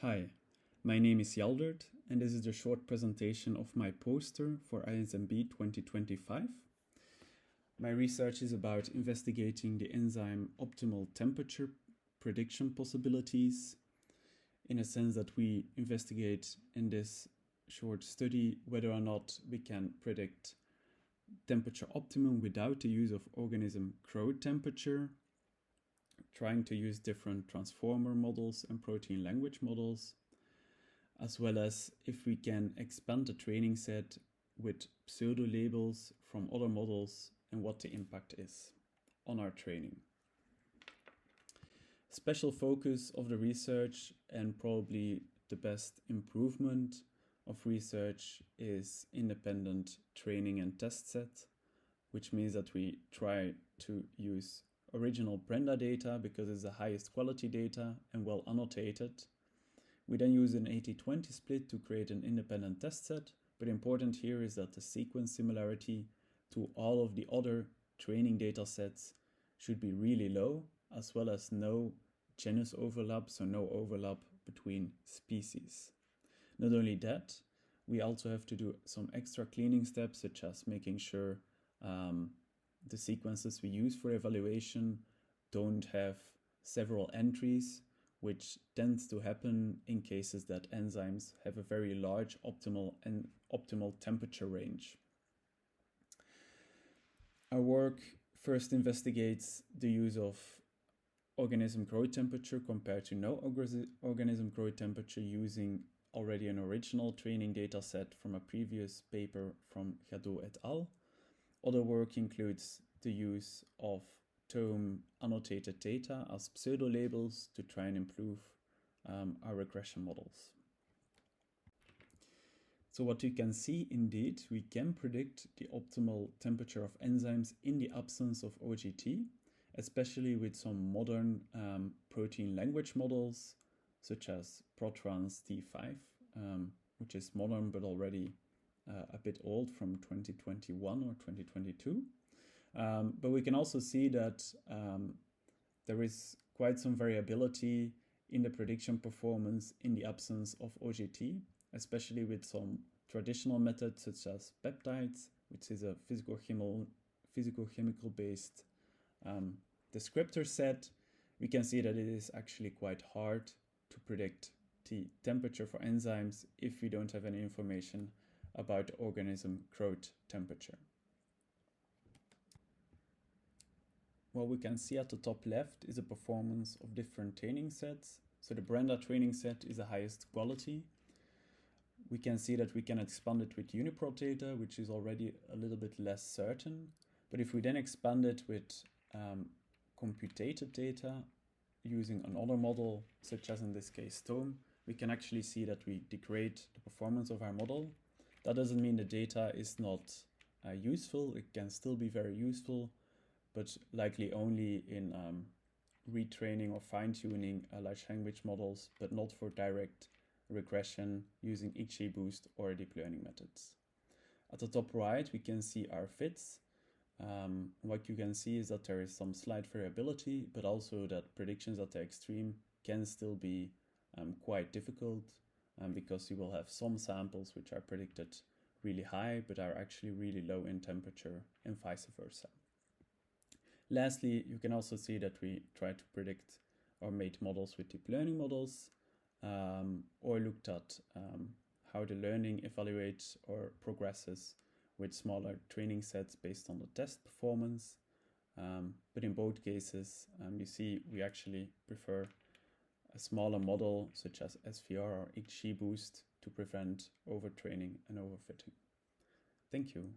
Hi, my name is Jaldert, and this is a short presentation of my poster for ISMB 2025. My research is about investigating the enzyme optimal temperature prediction possibilities, in a sense that we investigate in this short study whether or not we can predict temperature optimum without the use of organism crowd temperature, trying to use different transformer models and protein language models, as well as if we can expand the training set with pseudo labels from other models and what the impact is on our training. Special focus of the research, and probably the best improvement of research, is independent training and test set, which means that we try to use original Brenda data because it's the highest quality data and well annotated. We then use an 80-20 split to create an independent test set, but important here is that the sequence similarity to all of the other training data sets should be really low, as well as no genus overlap, so no overlap between species. Not only that, we also have to do some extra cleaning steps, such as making sure the sequences we use for evaluation don't have several entries, which tends to happen in cases that enzymes have a very large optimal temperature range. Our work first investigates the use of organism growth temperature compared to no organism growth temperature using already an original training data set from a previous paper from Jaldert et al. Other work includes the use of tome annotated data as pseudo labels to try and improve our regression models. So what you can see, indeed, we can predict the optimal temperature of enzymes in the absence of OGT, especially with some modern protein language models, such as Protrans T5, which is modern but already a bit old, from 2021 or 2022. But we can also see that there is quite some variability in the prediction performance in the absence of OGT, especially with some traditional methods such as peptides, which is a physicochemical based descriptor set. We can see that it is actually quite hard to predict the temperature for enzymes if we don't have any information about the organism growth temperature. What we can see at the top left is a performance of different training sets. So the Brenda training set is the highest quality. We can see that we can expand it with UniProt data, which is already a little bit less certain. But if we then expand it with computated data using another model, such as in this case Tome, we can actually see that we degrade the performance of our model. That doesn't mean the data is not useful. It can still be very useful, but likely only in retraining or fine-tuning large language models, but not for direct regression using XGBoost or deep learning methods. At the top right, we can see our fits. What you can see is that there is some slight variability, but also that predictions at the extreme can still be quite difficult, because you will have some samples which are predicted really high, but are actually really low in temperature, and vice versa. Lastly, you can also see that we try to predict or made models with deep learning models, or looked at how the learning evaluates or progresses with smaller training sets based on the test performance. But in both cases, you see we actually prefer a smaller model such as SVR or XGBoost to prevent overtraining and overfitting. Thank you.